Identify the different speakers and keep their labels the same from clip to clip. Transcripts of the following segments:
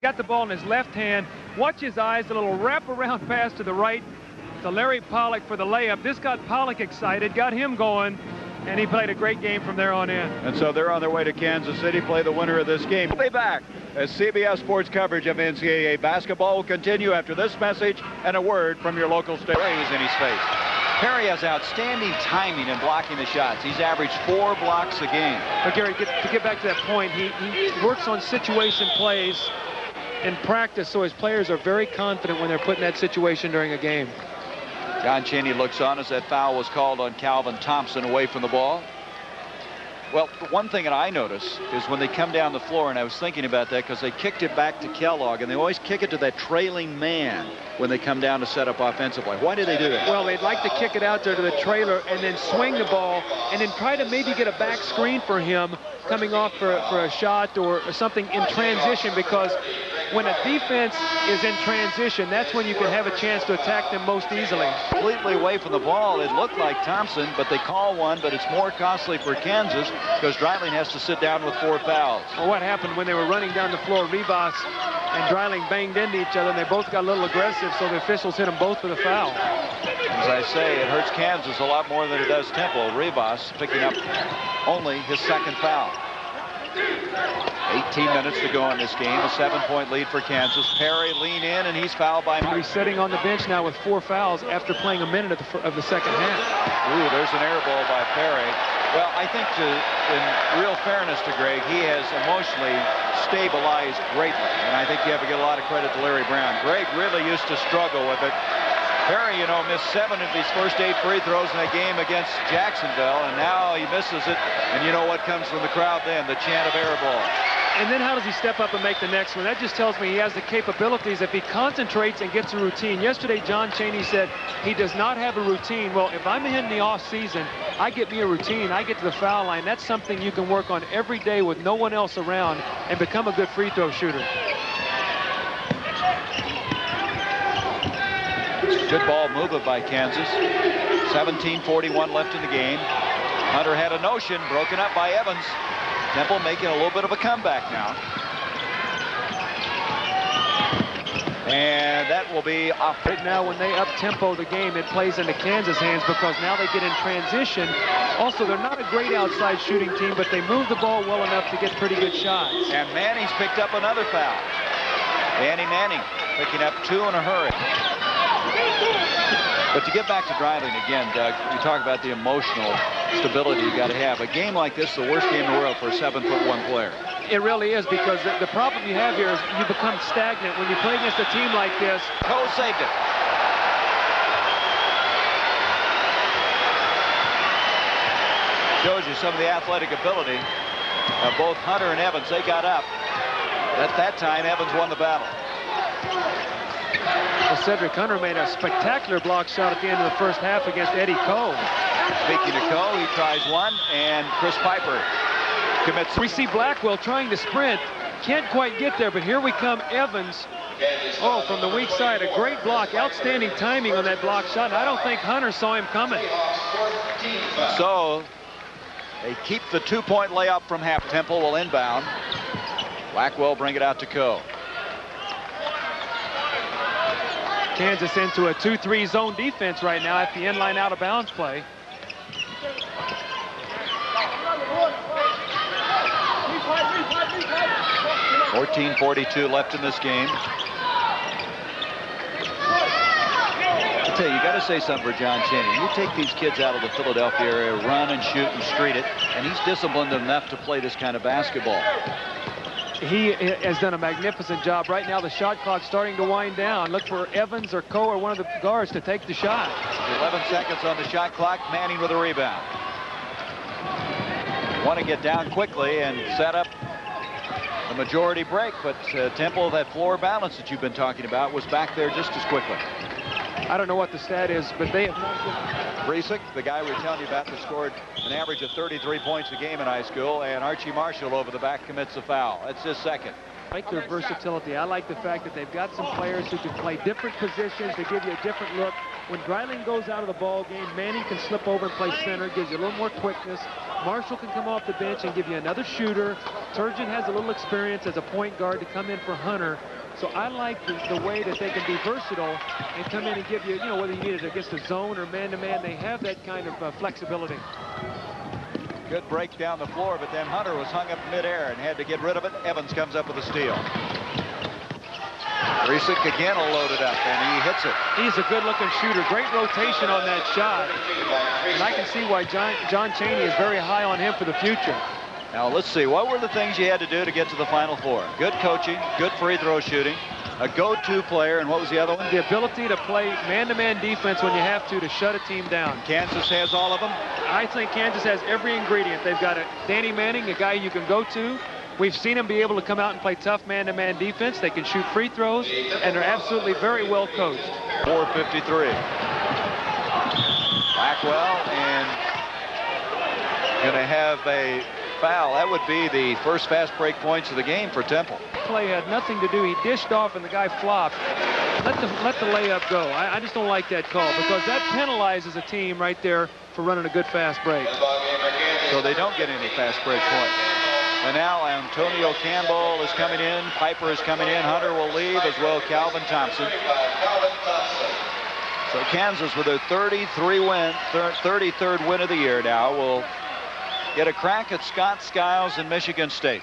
Speaker 1: Got the ball in his left hand. Watch his eyes, a little wrap-around pass to the right to Larry Pollock for the layup. This got Pollock excited, got him going, and he played a great game from there on in.
Speaker 2: And so they're on their way to Kansas City, play the winner of this game. We'll be back as CBS Sports coverage of NCAA basketball will continue after this message and a word from your local station.
Speaker 3: Perry's in his face. Perry has outstanding timing in blocking the shots. He's averaged 4 blocks a game.
Speaker 1: But Gary, to get back to that point, he works on situation plays in practice, so his players are very confident when they're put in that situation during a game.
Speaker 3: John Cheney looks on as that foul was called on Calvin Thompson away from the ball. Well, one thing that I notice is when they come down the floor, and I was thinking about that because they kicked it back to Kellogg, and they always kick it to that trailing man when they come down to set up offensively. Why do they do that?
Speaker 1: Well, they'd like to kick it out there to the trailer and then swing the ball and then try to maybe get a back screen for him coming off for a shot or something in transition, because when a defense is in transition, that's when you can have a chance to attack them most easily.
Speaker 3: Completely away from the ball. It looked like Thompson, but they call one, but it's more costly for Kansas because Dreiling has to sit down with 4 fouls.
Speaker 1: Well, what happened when they were running down the floor, Rivas and Dreiling banged into each other, and they both got a little aggressive, so the officials hit them both for the foul.
Speaker 3: As I say, it hurts Kansas a lot more than it does Temple. Rivas picking up only his 2nd foul. 18 minutes to go in this game. A 7-point lead for Kansas. Perry lean in, and he's fouled by...
Speaker 1: He's sitting on the bench now with 4 fouls after playing a minute of the second half.
Speaker 3: Ooh, there's an air ball by Perry. Well, I think in real fairness to Greg, he has emotionally stabilized greatly, and I think you have to give a lot of credit to Larry Brown. Greg really used to struggle with it. Perry, you know, missed 7 of his first 8 free throws in a game against Jacksonville, and now he misses it. And you know what comes from the crowd then? The chant of air ball.
Speaker 1: And then how does he step up and make the next one? That just tells me he has the capabilities if he concentrates and gets a routine. Yesterday, John Cheney said he does not have a routine. Well, if I'm in the off season, I get me a routine. I get to the foul line. That's something you can work on every day with no one else around and become a good free throw shooter.
Speaker 3: Good ball movement by Kansas. 17:41 left in the game. Hunter had a notion, broken up by Evans. Temple making a little bit of a comeback now. And that will be off.
Speaker 1: Right now, when they up-tempo the game, it plays into Kansas' hands because now they get in transition. Also, they're not a great outside shooting team, but they move the ball well enough to get pretty good shots.
Speaker 3: And Manning's picked up another foul. Danny Manning picking up 2 in a hurry. But to get back to Dreiling again, Doug, you talk about the emotional stability you got to have. A game like this, the worst game in the world for a 7'1" player.
Speaker 1: It really is, because the problem you have here is you become stagnant when you play against a team like this.
Speaker 3: Cole saved it. Shows you some of the athletic ability of both Hunter and Evans. They got up. At that time, Evans won the battle.
Speaker 1: Well, Cedric Hunter made a spectacular block shot at the end of the first half against Eddie Coe.
Speaker 3: Speaking of Coe, he tries one, and Chris Piper commits.
Speaker 1: We see Blackwell trying to sprint. Can't quite get there, but here we come, Evans. Oh, from the weak side, a great block. Outstanding timing on that block shot. I don't think Hunter saw him coming.
Speaker 3: So they keep the 2-point layup from half. Temple will inbound. Blackwell bring it out to Coe.
Speaker 1: Kansas into a 2-3 zone defense right now at the inline out of bounds play.
Speaker 3: .42 left in this game. I tell you, you got to say something for John Cheney. You take these kids out of the Philadelphia area, run and shoot and street it, and he's disciplined enough to play this kind of basketball.
Speaker 1: He has done a magnificent job. Right now, the shot clock's starting to wind down. Look for Evans or Coe or one of the guards to take the shot.
Speaker 3: 11 seconds on the shot clock. Manning with a rebound. Want to get down quickly and set up the majority break, but Temple, that floor balance that you've been talking about, was back there just as quickly.
Speaker 1: I don't know what the stat is, but they have not given...
Speaker 3: Bresic, the guy we were telling you about, that scored an average of 33 points a game in high school, and Archie Marshall over the back commits a foul. That's his 2nd.
Speaker 1: I like their versatility. I like the fact that they've got some players who can play different positions to give you a different look. when Dreiling goes out of the ball game, Manning can slip over and play center, gives you a little more quickness. Marshall can come off the bench and give you another shooter. Turgeon has a little experience as a point guard to come in for Hunter. So I like the way that they can be versatile and come in and give you, whether you need it against the zone or man-to-man, they have that kind of flexibility.
Speaker 3: Good break down the floor, but then Hunter was hung up midair and had to get rid of it. Evans comes up with a steal. Riesick again will load it up, and he hits it.
Speaker 1: He's a good-looking shooter. Great rotation on that shot. And I can see why John Chaney is very high on him for the future.
Speaker 3: Now, let's see. What were the things you had to do to get to the Final Four? Good coaching, good free throw shooting, a go-to player, and what was the other one?
Speaker 1: The ability to play man-to-man defense when you have to shut a team down.
Speaker 3: Kansas has all of them?
Speaker 1: I think Kansas has every ingredient. They've got a Danny Manning, a guy you can go to. We've seen him be able to come out and play tough man-to-man defense. They can shoot free throws, and they're absolutely very well coached.
Speaker 3: 4:53. Blackwell, and going to have a foul. That would be the first fast break points of the game for Temple.
Speaker 1: Play had nothing to do. He dished off, and the guy flopped. Let the layup go. I just don't like that call because that penalizes a team right there for running a good fast break.
Speaker 3: So they don't get any fast break points. And now Antonio Campbell is coming in. Piper is coming in. Hunter will leave, as well Calvin Thompson. So Kansas, with their 33rd win of the year now, will get a crack at Scott Skiles and Michigan State.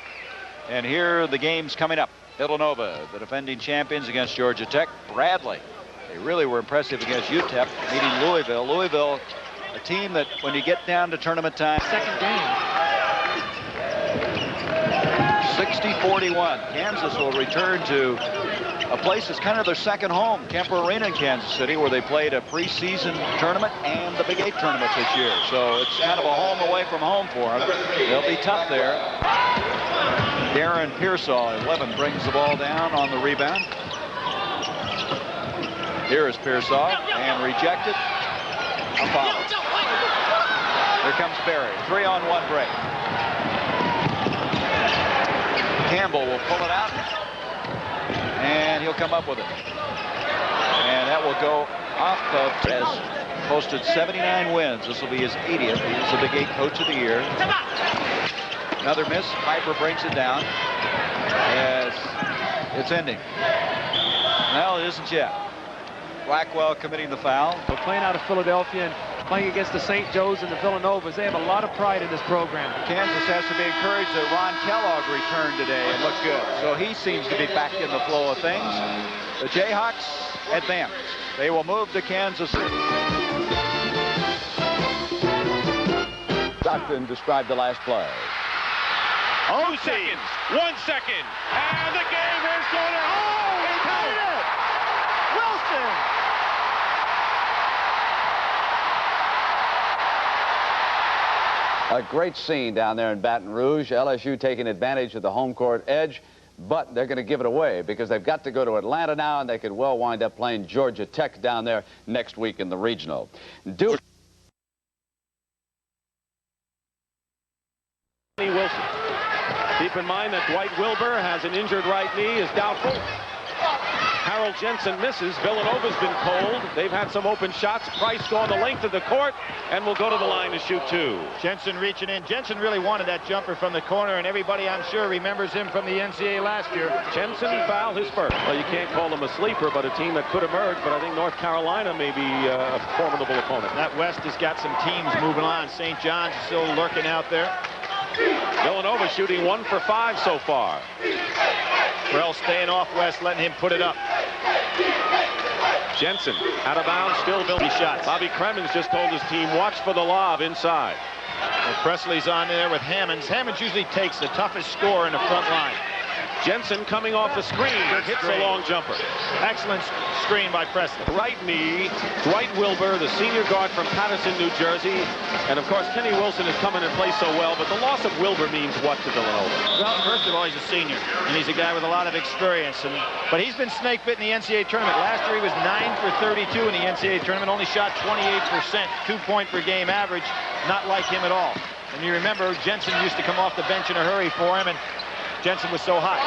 Speaker 3: And here the games coming up. Villanova, the defending champions, against Georgia Tech. Bradley, they really were impressive against UTEP, meeting Louisville. Louisville, a team that when you get down to tournament time.
Speaker 1: Second game.
Speaker 3: 60-41. Kansas will return to a place that's kind of their second home, Kemper Arena in Kansas City, where they played a preseason tournament and the Big 8 tournament this year. So it's kind of a home away from home for them. They'll be tough there. Darren Pearsall, 11, brings the ball down on the rebound. Here is Pearsall, and rejected. A foul. Here comes Berry. 3-on-1 break. Campbell will pull it out, and he'll come up with it. And that will go off of has posted 79 wins. This will be his 80th. He's the Big 8 Coach of the Year. Another miss. Piper brings it down. Yes, it's ending. No, it isn't yet. Blackwell committing the foul.
Speaker 1: But playing out of Philadelphia and playing against the St. Joe's and the Villanovas, they have a lot of pride in this program.
Speaker 3: Kansas has to be encouraged that Ron Kellogg returned today and looked good. So he seems to be back in the flow of things. The Jayhawks advance. They will move to Kansas City.
Speaker 2: Stockton described the last play.
Speaker 4: 2 seconds, 1 second, and the game is going to... Oh, he tied it! Wilson!
Speaker 5: A great scene down there in Baton Rouge. LSU taking advantage of the home court edge, but they're going to give it away because they've got to go to Atlanta now, and they could well wind up playing Georgia Tech down there next week in the regional. Duke.
Speaker 4: Wilson. Keep in mind that Dwight Wilbur has an injured right knee, is doubtful. Harold Jensen misses. Villanova's been cold. They've had some open shots. Price going the length of the court and will go to the line to shoot 2.
Speaker 6: Jensen reaching in. Jensen really wanted that jumper from the corner, and everybody, I'm sure, remembers him from the NCAA last year.
Speaker 4: Jensen fouled his first. Well, you can't call them a sleeper, but a team that could emerge. But I think North Carolina may be a formidable opponent.
Speaker 6: That West has got some teams moving on. St. John's is still lurking out there.
Speaker 4: Villanova shooting 1 for 5 so far.
Speaker 6: Burrell staying off West, letting him put it up.
Speaker 4: Jensen out of bounds, still building shots. Bobby Cremins just told his team, watch for the lob inside.
Speaker 6: Well, Presley's on there with Hammonds. Hammonds usually takes the toughest scorer in the front line.
Speaker 4: Jensen coming off the screen, hits a long jumper.
Speaker 6: Excellent screen by Presley.
Speaker 4: Right knee, Dwight Wilbur, the senior guard from Patterson, New Jersey. And of course, Kenny Wilson has come in and played so well, but the loss of Wilbur means what to Villanova?
Speaker 6: Well, first of all, he's a senior, and he's a guy with a lot of experience. But he's been snake-bit in the NCAA tournament. Last year, he was 9 for 32 in the NCAA tournament, only shot 28%, 2-point per game average, not like him at all. And you remember, Jensen used to come off the bench in a hurry for him, and Jensen was so hot.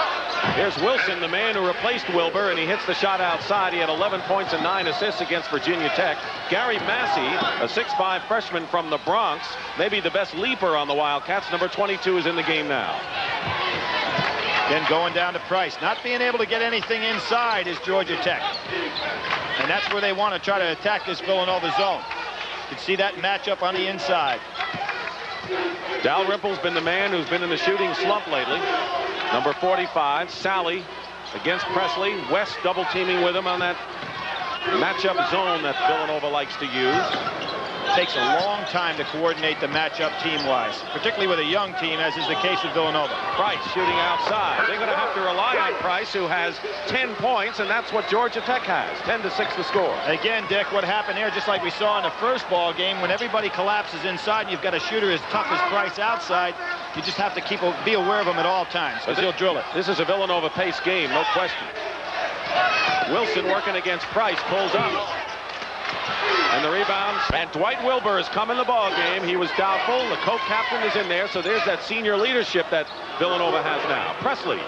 Speaker 4: Here's Wilson, the man who replaced Wilbur, and he hits the shot outside. He had 11 points and 9 assists against Virginia Tech. Gary Massey, a 6'5" freshman from the Bronx, maybe the best leaper on the Wildcats. Number 22 is in the game now.
Speaker 6: Again, going down to Price. Not being able to get anything inside is Georgia Tech. And that's where they want to try to attack this Villanova zone. You can see that matchup on the inside.
Speaker 4: Dalrymple's been the man who's been in the shooting slump lately. Number 45, Sally against Presley. West double teaming with him on that matchup zone that Villanova likes to use.
Speaker 6: Takes a long time to coordinate the matchup team-wise, particularly with a young team, as is the case with Villanova.
Speaker 4: Price shooting outside. They're going to have to rely on Price, who has 10 points, and that's what Georgia Tech has. 10-6 the score.
Speaker 6: Again, Dick, what happened here, just like we saw in the first ball game, when everybody collapses inside and you've got a shooter as tough as Price outside, you just have to be aware of him at all times, because he'll drill it.
Speaker 4: This is a Villanova pace game, no question. Wilson working against Price, pulls up. And the rebound, and Dwight Wilbur has come in the ball game. He was doubtful. The co-captain is in there, so there's that senior leadership that Villanova has now. Presley,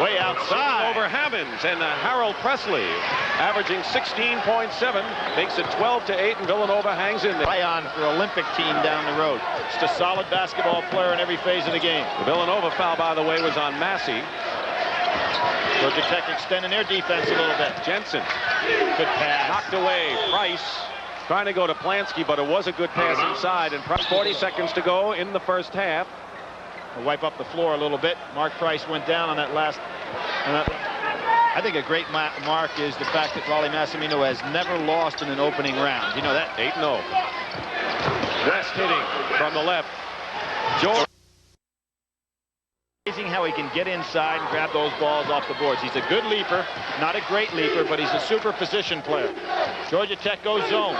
Speaker 6: way outside
Speaker 4: over Hammonds, and Harold Presley, averaging 16.7, makes it 12-8, and Villanova hangs in there.
Speaker 6: Play on for Olympic team down the road. Just a solid basketball player in every phase of the game.
Speaker 4: The Villanova foul, by the way, was on Massey.
Speaker 6: Georgia Tech extending their defense a little bit.
Speaker 4: Jensen,
Speaker 6: good pass,
Speaker 4: knocked away. Price trying to go to Plansky, but it was a good pass inside. And 40 seconds to go in the first half.
Speaker 6: We'll wipe up the floor a little bit. Mark Price went down on that last. I think a great mark is the fact that Raleigh Massimino has never lost in an opening round. You know that?
Speaker 4: 8-0. West hitting from the left. George.
Speaker 6: Amazing how he can get inside and grab those balls off the boards. He's a good leaper, not a great leaper, but he's a super position player. Georgia Tech goes zone.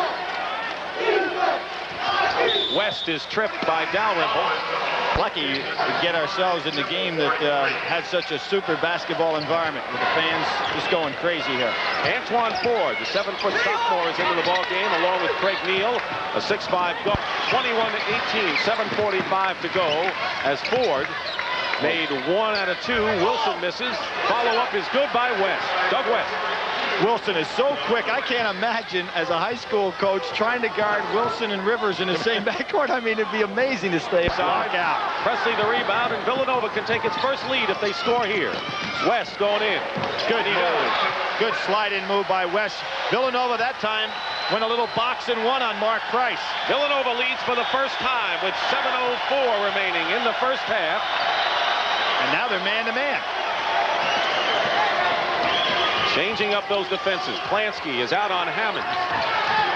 Speaker 4: West is tripped by Dalrymple.
Speaker 6: Lucky to get ourselves in the game that had such a super basketball environment with the fans just going crazy here.
Speaker 4: Antoine Ford, the 7-foot sophomore, is into the ball game along with Craig Neal, a 6'5" guard. 21-18, 7:45 to go as Ford made 1 out of 2. Wilson misses. Follow-up is good by West. Doug West.
Speaker 6: Wilson is so quick. I can't imagine as a high school coach trying to guard Wilson and Rivers in the same backcourt. I mean, it'd be amazing to stay out.
Speaker 4: Presley the rebound, and Villanova can take its first lead if they score here. West going in.
Speaker 6: Good move. Good slide-in move by West. Villanova that time went a little box and one on Mark Price.
Speaker 4: Villanova leads for the first time with 7:04 remaining in the first half.
Speaker 6: And now they're man-to-man.
Speaker 4: Changing up those defenses. Plansky is out on Hammonds.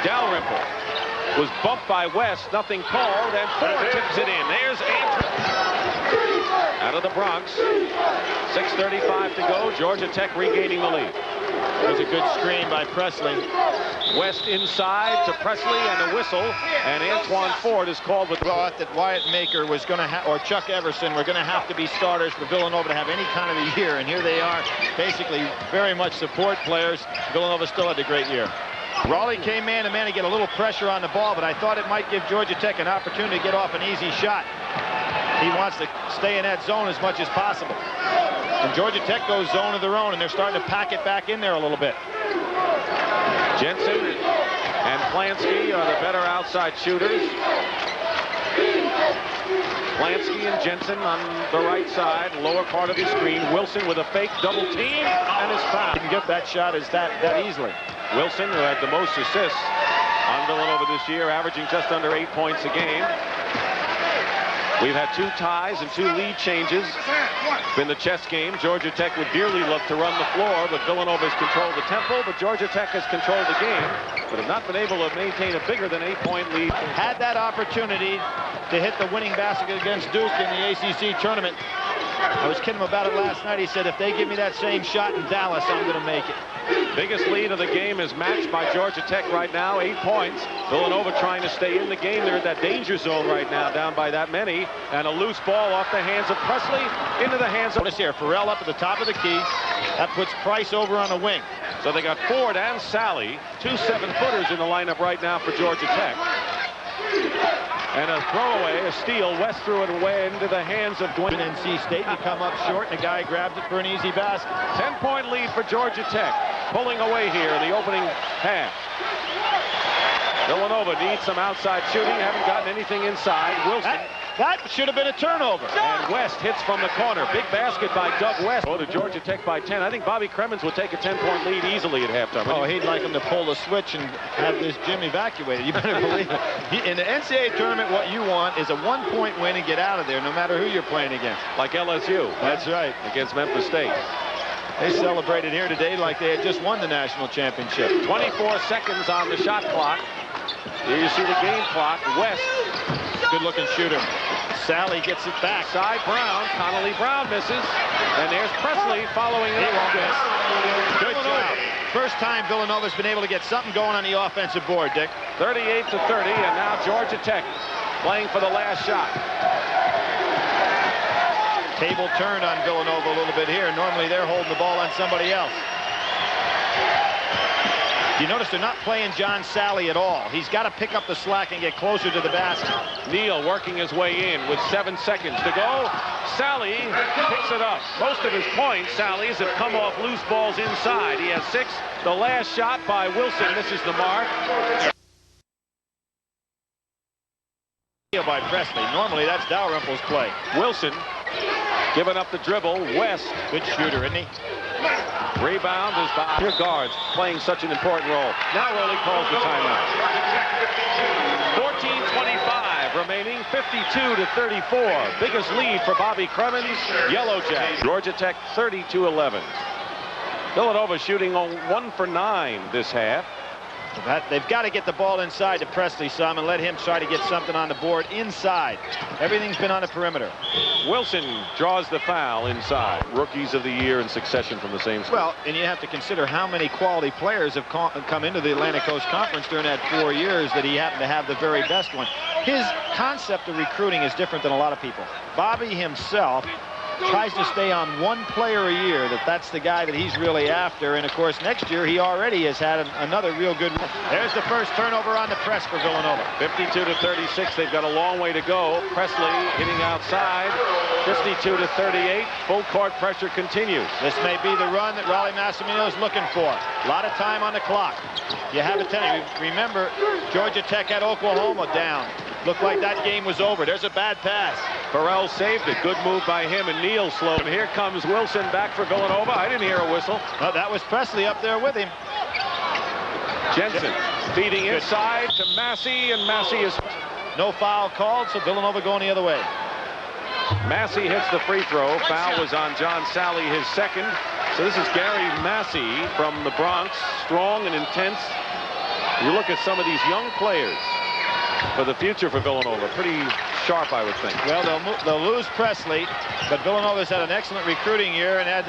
Speaker 4: Dalrymple was bumped by West. Nothing called, and Ford tips it in. There's Andrew. Out of the Bronx. 6:35 to go. Georgia Tech regaining the lead.
Speaker 6: There's a good screen by Presley.
Speaker 4: West inside to Presley and a whistle, and Antoine Ford is called with.
Speaker 6: Thought that Wyatt Maker was going to have, or Chuck Everson were going to have to be starters for Villanova to have any kind of a year, and here they are, basically very much support players. Villanova still had a great year. Raleigh came man-to-man to get a little pressure on the ball, but I thought it might give Georgia Tech an opportunity to get off an easy shot. He wants to stay in that zone as much as possible. And Georgia Tech goes zone of their own, and they're starting to pack it back in there a little bit.
Speaker 4: Jensen and Plansky are the better outside shooters. Plansky and Jensen on the right side, lower part of the screen. Wilson with a fake double team and is fouled.
Speaker 6: Didn't get that shot as that easily.
Speaker 4: Wilson, who had the most assists on Villanova this year, averaging just under 8 points a game. We've had 2 ties and 2 lead changes. It's been the chess game. Georgia Tech would dearly love to run the floor, but Villanova has controlled the tempo, but Georgia Tech has controlled the game, but have not been able to maintain a bigger than 8-point lead.
Speaker 6: Had that opportunity to hit the winning basket against Duke in the ACC tournament. I was kidding him about it last night. He said, if they give me that same shot in Dallas, I'm going to make it.
Speaker 4: Biggest lead of the game is matched by Georgia Tech right now, 8 points. Villanova trying to stay in the game. They're in that danger zone right now, down by that many. And a loose ball off the hands of Presley into the hands of...
Speaker 6: Notice here, Farrell up at the top of the key. That puts Price over on the wing.
Speaker 4: So they got Ford and Sally, 2 7-footers in the lineup right now for Georgia Tech. And a throwaway, a steal. West threw it away into the hands of Dwayne.
Speaker 6: NC State, you come up short, and a guy grabs it for an easy basket.
Speaker 4: 10-point lead for Georgia Tech. Pulling away here in the opening half. Villanova needs some outside shooting. Haven't gotten anything inside. Wilson.
Speaker 6: That should have been a turnover.
Speaker 4: And West hits from the corner. Big basket by Doug West. Go to Georgia Tech by 10. I think Bobby Cremins would take a 10-point lead easily at halftime.
Speaker 6: Oh, he'd like him to pull the switch and have this gym evacuated. You better believe it. In the NCAA tournament, what you want is a 1-point win and get out of there, no matter who you're playing against.
Speaker 4: Like LSU.
Speaker 6: That's right.
Speaker 4: Against Memphis State.
Speaker 6: They celebrated here today like they had just won the national championship.
Speaker 4: 24 seconds on the shot clock. Here you see the game clock. West.
Speaker 6: Good-looking shooter. Sally gets it back.
Speaker 4: Side Brown. Connolly Brown misses. And there's Presley following it.
Speaker 6: Good job. First time Villanova's been able to get something going on the offensive board, Dick.
Speaker 4: 38 to 30, and now Georgia Tech playing for the last shot.
Speaker 6: Table turned on Villanova a little bit here. Normally they're holding the ball on somebody else. You notice they're not playing John Sally at all. He's got to pick up the slack and get closer to the basket.
Speaker 4: Neal working his way in with 7 seconds to go. Sally picks it up. Most of his points, Sally's, have come off loose balls inside. He has 6. The last shot by Wilson misses the mark.
Speaker 6: By Presley. Normally that's Dalrymple's play.
Speaker 4: Wilson giving up the dribble. West.
Speaker 6: Good shooter, isn't he?
Speaker 4: Rebound is by your guards playing such an important role. Now Rowley calls the timeout. 14:25 remaining, 52 to 34. Biggest lead for Bobby Cremins. Yellow Jack. Georgia Tech 30-11. Villanova shooting on 1 for 9 this half.
Speaker 6: They've got to get the ball inside to Presley some and let him try to get something on the board inside. Everything's been on the perimeter.
Speaker 4: Wilson draws the foul inside. Rookies of the year in succession from the same school.
Speaker 6: Well, and you have to consider how many quality players have come into the Atlantic Coast Conference during that 4 years that he happened to have the very best one. His concept of recruiting is different than a lot of people. Bobby himself tries to stay on 1 player a year, that's the guy that he's really after. And of course next year he already has had another real good one. There's the first turnover on the press for Villanova.
Speaker 4: 52 to 36. They've got a long way to go. Presley hitting outside. 52 to 38. Full court pressure continues.
Speaker 6: This may be the run that Rollie Massimino is looking for. A lot of time on the clock. You have a 10. Remember, Georgia Tech had Oklahoma down. Looked like that game was over. There's a bad pass.
Speaker 4: Farrell saved it. Good move by him, and Neal slowed. And here comes Wilson back for Villanova. I didn't hear a whistle.
Speaker 6: Oh, that was Presley up there with him.
Speaker 4: Jensen feeding inside to Massey, and Massey is...
Speaker 6: No foul called, so Villanova going the other way.
Speaker 4: Massey hits the free throw. Foul was on John Sally, his second. So this is Gary Massey from the Bronx. Strong and intense. You look at some of these young players for the future for Villanova. Pretty sharp, I would think.
Speaker 6: Well, they'll lose Presley, but Villanova's had an excellent recruiting year and had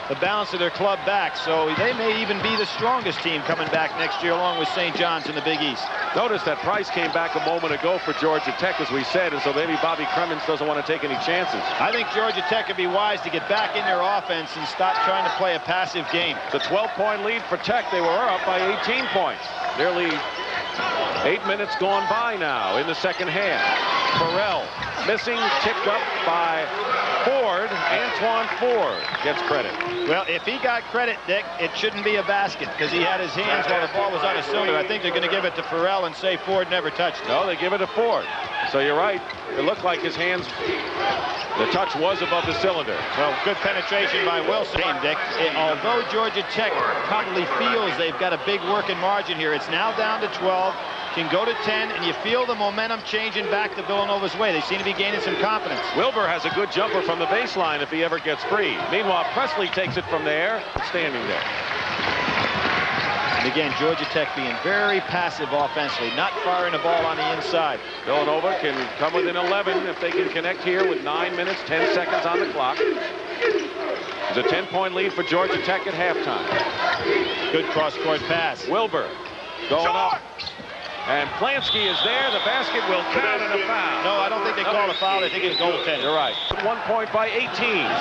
Speaker 6: the balance of their club back, so they may even be the strongest team coming back next year along with St. John's in the Big East.
Speaker 4: Notice that Price came back a moment ago for Georgia Tech, as we said, and so maybe Bobby Cremins doesn't want to take any chances.
Speaker 6: I think Georgia Tech would be wise to get back in their offense and stop trying to play a passive game.
Speaker 4: The 12-point lead for Tech. They were up by 18 points. Nearly 8 minutes gone by now in the second half. Farrell missing, tipped up by Ford. Antoine Ford gets credit.
Speaker 6: Well, if he got credit, Dick, it shouldn't be a basket because he had his hands while the ball was on his cylinder. I think they're going to give it to Farrell and say Ford never touched it.
Speaker 4: No, they give it to Ford. So you're right. It looked like his hands, the touch was above the cylinder.
Speaker 6: Well, good penetration by Wilson, Dick. Although Georgia Tech probably feels they've got a big working margin here, it's now down to 12. Can go to 10, and you feel the momentum changing back to Villanova's way. They seem to be gaining some confidence.
Speaker 4: Wilbur has a good jumper from the baseline if he ever gets free. Meanwhile, Presley takes it from there, standing there.
Speaker 6: And again, Georgia Tech being very passive offensively, not firing the ball on the inside.
Speaker 4: Villanova can come within 11 if they can connect here with 9 minutes, 10 seconds on the clock. It's a 10-point lead for Georgia Tech at halftime.
Speaker 6: Good cross-court pass.
Speaker 4: Wilbur going up. And Plansky is there. The basket will count and a foul.
Speaker 6: No, I don't think they call a foul. I think it's goaltending.
Speaker 4: You're right. 1 point by 18.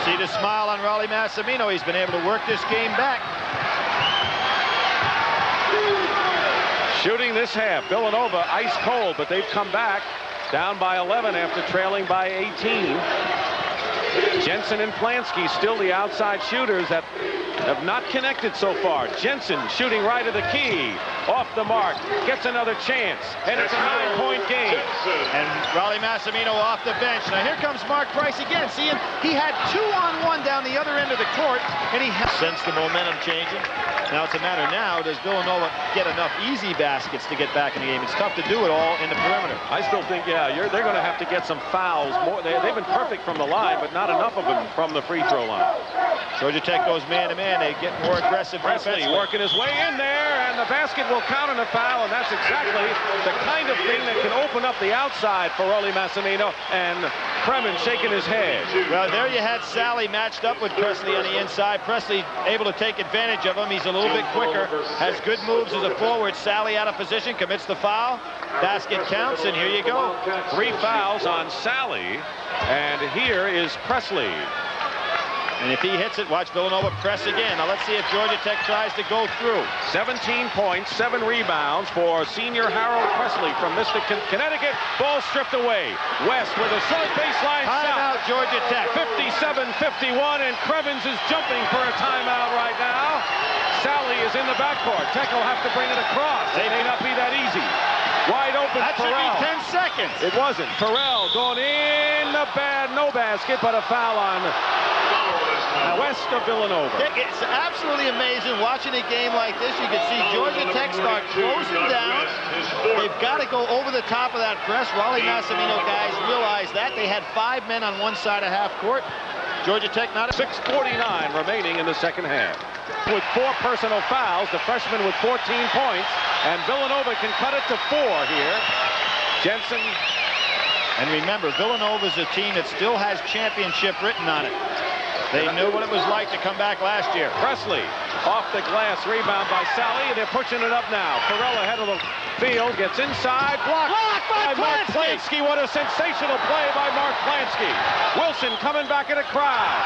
Speaker 6: See the smile on Rollie Massimino. He's been able to work this game back.
Speaker 4: Shooting this half. Villanova ice cold, but they've come back. down by 11 after trailing by 18. Jensen and Plansky still the outside shooters that have not connected so far. Jensen shooting right of the key. Off the mark. Gets another chance. And it's a 9-point game.
Speaker 6: And Raleigh Massimino off the bench. Now here comes Mark Price again. See him? He had 2-on-1 down the other end of the court. And he has sensed the momentum changing. Now it's a matter now, does Villanova get enough easy baskets to get back in the game? It's tough to do it all in the perimeter.
Speaker 4: I still think, yeah, they're going to have to get some fouls. They've been perfect from the line, but not enough of them from the free throw line.
Speaker 6: Georgia Tech goes man-to-man. They get more aggressive.
Speaker 4: Presley working his way in there, and the basket will count on a foul, and that's exactly the kind of thing that can open up the outside for Raleigh Massimino, and Kremen shaking his head.
Speaker 6: Well, there you had Sally matched up with Presley on the inside. Presley able to take advantage of him. He's a little bit quicker, has good moves as a forward. Sally out of position, commits the foul. Basket counts, and here you go.
Speaker 4: 3 fouls on Sally, and here is Presley.
Speaker 6: And if he hits it, watch Villanova press again. Now let's see if Georgia Tech tries to go through.
Speaker 4: 17 points, 7 rebounds for senior Harold Presley from Mystic, Connecticut. Ball stripped away. West with a short baseline shot.
Speaker 6: Timeout, Georgia Tech.
Speaker 4: 57-51, and Krevins is jumping for a timeout right now. Sally is in the backcourt. Tech will have to bring it across. It may not be that easy. Wide open,
Speaker 6: that
Speaker 4: Farrell.
Speaker 6: Should be 10 seconds.
Speaker 4: It wasn't. Farrell going in the no basket, but a foul on West of Villanova.
Speaker 6: It's absolutely amazing watching a game like this. You can see Georgia Tech start closing down. They've got to go over the top of that press. Raleigh Massimino guys realize that. They had 5 men on one side of half court. Georgia Tech not
Speaker 4: 6:49 remaining in the second half. With 4 personal fouls, the freshman with 14 points, and Villanova can cut it to 4 here. Jensen.
Speaker 6: And remember, Villanova's a team that still has championship written on it. They knew what it was like to come back last year.
Speaker 4: Presley off the glass, rebound by Sally, and they're pushing it up now. Farrell ahead of the field, gets inside, blocked by Mark Plansky. What a sensational play by Mark Plansky. Wilson coming back in a crowd.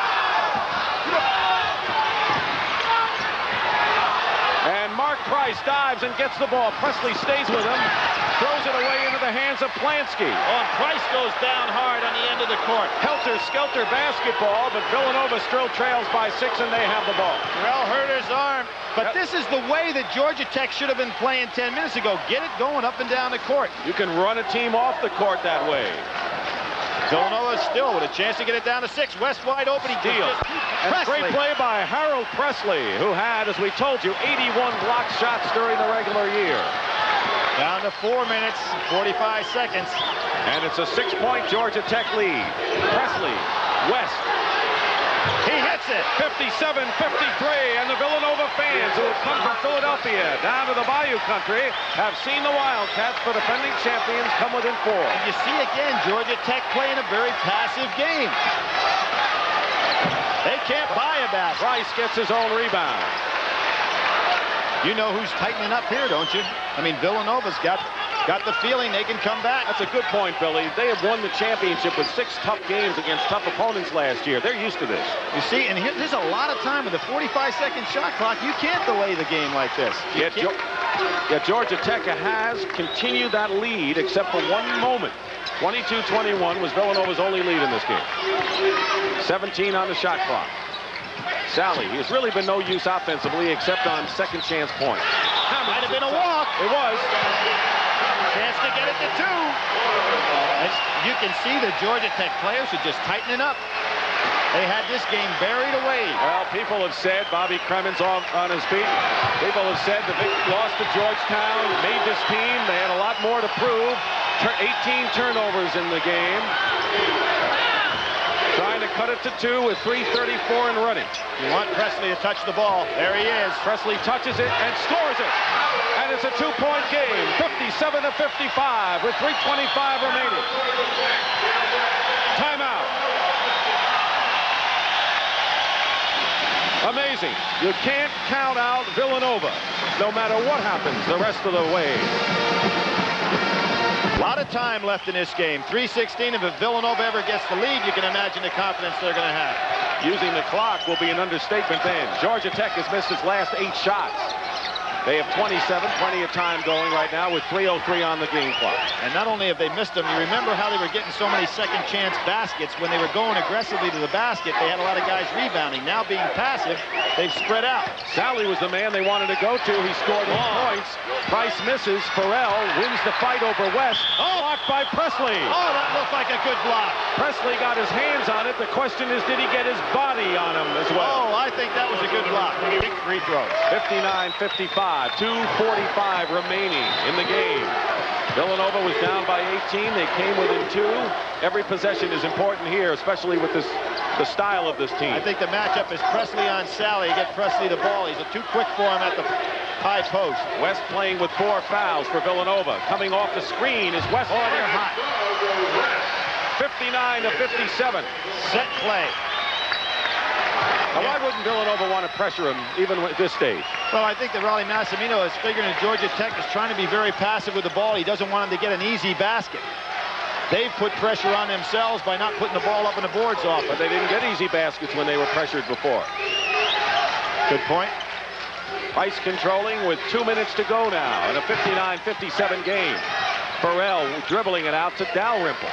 Speaker 4: And Mark Price dives and gets the ball. Presley stays with him, throws it away into the hands of Plansky.
Speaker 6: Oh, and Price goes down hard on the end of the court.
Speaker 4: Helter-skelter basketball, but Villanova still trails by 6, and they have the ball.
Speaker 6: Terrell hurt his arm, but this is the way that Georgia Tech should have been playing 10 minutes ago. Get it going up and down the court.
Speaker 4: You can run a team off the court that way.
Speaker 6: Villanova still with a chance to get it down to 6. West wide open. He
Speaker 4: deals. Great play by Harold Presley, who had, as we told you, 81 blocked shots during the regular year.
Speaker 6: Down to 4 minutes, 45 seconds.
Speaker 4: And it's a 6-point Georgia Tech lead. Presley, West.
Speaker 6: He hits it.
Speaker 4: 57-53, and the Villanova fans who have come from Philadelphia down to the Bayou Country have seen the Wildcats, the defending champions, come within 4.
Speaker 6: And you see again Georgia Tech playing a very passive game. They can't buy a basket.
Speaker 4: Price gets his own rebound.
Speaker 6: You know who's tightening up here, don't you? I mean, Villanova's got the feeling they can come back.
Speaker 4: That's a good point, Billy. They have won the championship with 6 tough games against tough opponents last year. They're used to this.
Speaker 6: You see, and there's a lot of time with a 45-second shot clock. You can't delay the game like this.
Speaker 4: Georgia Tech has continued that lead except for one moment. 22-21 was Villanova's only lead in this game. 17 on the shot clock. Sally, he's really been no use offensively except on second chance points.
Speaker 6: Might have been a walk.
Speaker 4: It was.
Speaker 6: Chance to get it to 2. As you can see, the Georgia Tech players are just tightening up. They had this game buried away.
Speaker 4: Well, people have said, Bobby Kremen's on his feet. People have said the big loss to Georgetown made this team. They had a lot more to prove. 18 turnovers in the game. Trying to cut it to 2 with 3:34 and running.
Speaker 6: You want Presley to touch the ball. There he is.
Speaker 4: Presley touches it and scores it. And it's a 2-point game, 57-55 with 3:25 remaining. Timeout. Amazing. You can't count out Villanova, no matter what happens the rest of the way.
Speaker 6: A lot of time left in this game. 3:16. If Villanova ever gets the lead, you can imagine the confidence they're going to have.
Speaker 4: Using the clock will be an understatement then. Georgia Tech has missed its last 8 shots. They have 27, plenty of time going right now with 3:03 on the game clock.
Speaker 6: And not only have they missed them, you remember how they were getting so many second chance baskets when they were going aggressively to the basket. They had a lot of guys rebounding. Now being passive, they've spread out.
Speaker 4: Sally was the man they wanted to go to. He scored 8 points. Price misses. Farrell wins the fight over West. Blocked by Presley.
Speaker 6: Oh, that looked like a good block.
Speaker 4: Presley got his hands on it. The question is, did he get his body on him as well?
Speaker 6: Oh, I think that was a good block. Big free throws.
Speaker 4: 59-55, 2:45 remaining in the game. Villanova was down by 18. They came within 2. Every possession is important here, especially with the style of this team.
Speaker 6: I think the matchup is Presley on Sally. Get Presley the ball. He's too quick for him at the high post.
Speaker 4: West playing with 4 fouls for Villanova. Coming off the screen is West.
Speaker 6: Oh, they're hot.
Speaker 4: 59-57.
Speaker 6: Set play.
Speaker 4: Now, why wouldn't Villanova want to pressure him even at this stage?
Speaker 6: Well, I think that Rollie Massimino is figuring that Georgia Tech is trying to be very passive with the ball. He doesn't want him to get an easy basket. They've put pressure on themselves by not putting the ball up on the boards often.
Speaker 4: But they didn't get easy baskets when they were pressured before.
Speaker 6: Good point.
Speaker 4: Price controlling with 2 minutes to go now in a 59-57 game. Farrell dribbling it out to Dalrymple.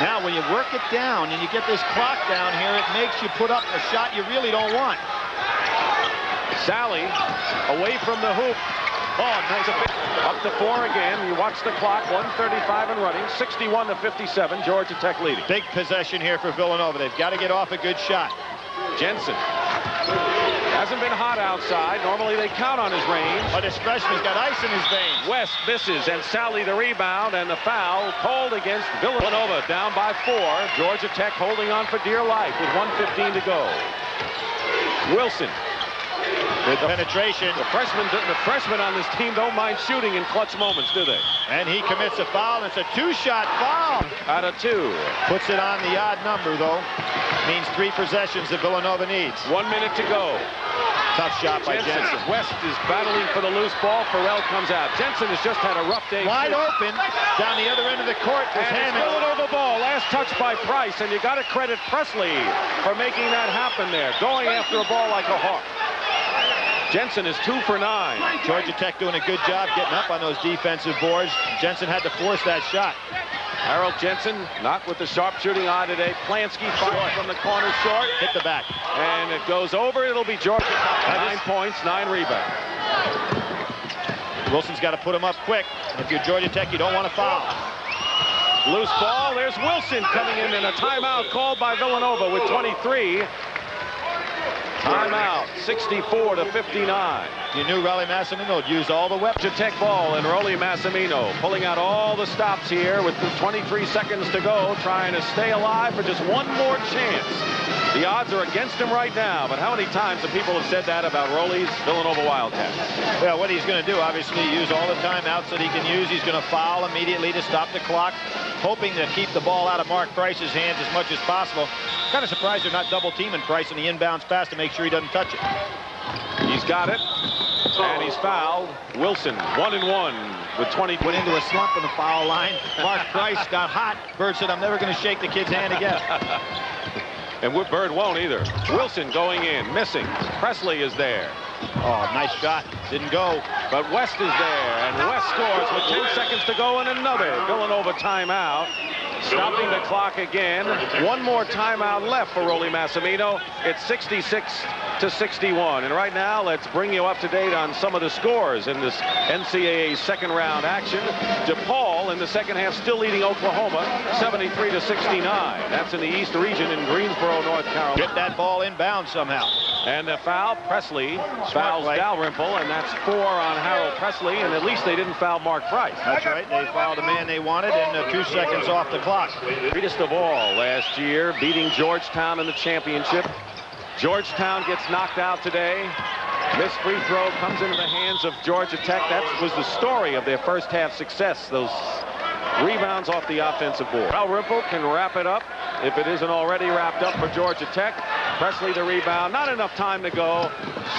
Speaker 6: Now, when you work it down and you get this clock down here, it makes you put up a shot you really don't want.
Speaker 4: Sally away from the hoop. Oh, nice. Up to 4 again. You watch the clock. 1:35 and running. 61-57. Georgia Tech leading.
Speaker 6: Big possession here for Villanova. They've got to get off a good shot.
Speaker 4: Jensen hasn't been hot outside. Normally they count on his range.
Speaker 6: But this freshman's got ice in his veins.
Speaker 4: West misses, and Sally the rebound, and the foul called against Villanova. Down by 4. Georgia Tech holding on for dear life with 1:15 to go. Wilson.
Speaker 6: With penetration.
Speaker 4: The freshmen on this team don't mind shooting in clutch moments, do they?
Speaker 6: And he commits a foul. It's a 2-shot foul.
Speaker 4: Out of 2.
Speaker 6: Puts it on the odd number, though. Means 3 possessions that Villanova needs.
Speaker 4: 1 minute to go.
Speaker 6: Tough shot by Jensen.
Speaker 4: West is battling for the loose ball. Farrell comes out. Jensen has just had a rough day.
Speaker 6: Wide open down the other end of the court.
Speaker 4: And it's Villanova ball. Last touch by Price. And you got to credit Presley for making that happen there. Going after a ball like a hawk. Jensen is 2 for 9.
Speaker 6: Georgia Tech doing a good job getting up on those defensive boards. Jensen had to force that shot.
Speaker 4: Harold Jensen not with the sharpshooting eye today. Plansky fires from the corner short.
Speaker 6: Hit the back.
Speaker 4: And it goes over. It'll be Georgia Tech. 9 points, 9 rebounds.
Speaker 6: Wilson's got to put him up quick. If you're Georgia Tech, you don't want to foul.
Speaker 4: Loose ball. There's Wilson coming in, and a timeout called by Villanova with 23. Timeout, 64-59.
Speaker 6: You knew Rollie Massimino would use all the weapons.
Speaker 4: Georgia Tech ball, and Rollie Massimino pulling out all the stops here with the 23 seconds to go, trying to stay alive for just one more chance. The odds are against him right now, but how many times have people have said that about Rollie's Villanova Wildcats?
Speaker 6: Well, what he's going to do, obviously, use all the timeouts that he can use. He's going to foul immediately to stop the clock, hoping to keep the ball out of Mark Price's hands as much as possible. Kind of surprised they're not double-teaming Price in the inbounds pass to make sure he doesn't touch it.
Speaker 4: He's got it, and he's fouled. Wilson, 1-1 with 20.
Speaker 6: Went into a slump on the foul line. Mark Price got hot. Bird said, I'm never going to shake the kid's hand again.
Speaker 4: And Bird won't either. Wilson going in, missing. Presley is there.
Speaker 6: Oh, nice shot. Didn't go.
Speaker 4: But West is there, and West scores with 10 seconds to go, and another Villanova timeout. Stopping the clock again. One more timeout left for Rollie Massimino. It's 66-61. And right now, let's bring you up to date on some of the scores in this NCAA second round action. DePaul in the second half still leading Oklahoma 73-69. That's in the East region in Greensboro, North Carolina.
Speaker 6: Get that ball inbound somehow.
Speaker 4: And the foul, Presley fouls Dalrymple, and that's 4 on Harold Presley, and at least they didn't foul Mark Price.
Speaker 6: That's right. They fouled the man they wanted, and 2 seconds off the clock.
Speaker 4: Greatest of all last year, beating Georgetown in the championship. Georgetown gets knocked out today. This free throw comes into the hands of Georgia Tech. That was the story of their first half success, those rebounds off the offensive board. Dalrymple can wrap it up if it isn't already wrapped up for Georgia Tech. Presley the rebound. Not enough time to go.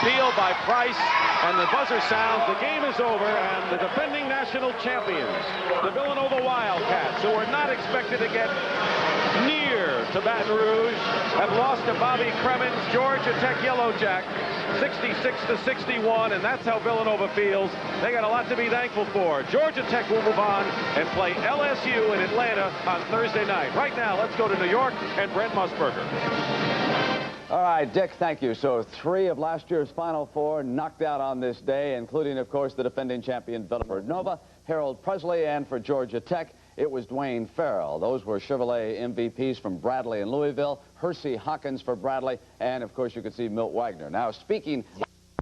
Speaker 4: Steal by Price. And the buzzer sounds. The game is over. And the defending national champions, the Villanova Wildcats, who were not expected to get near to Baton Rouge, have lost to Bobby Cremins, Georgia Tech Yellow Jack, 66-61, and that's how Villanova feels. They got a lot to be thankful for. Georgia Tech will move on and play LSU in Atlanta on Thursday night. Right now, let's go to New York and Brent Musburger.
Speaker 5: All right, Dick, thank you. So 3 of last year's Final Four knocked out on this day, including, of course, the defending champion Villanova, Harold Presley, and for Georgia Tech, it was Dwayne Farrell. Those were Chevrolet MVPs from Bradley and Louisville, Hersey Hawkins for Bradley, and, of course, you could see Milt Wagner. Now, speaking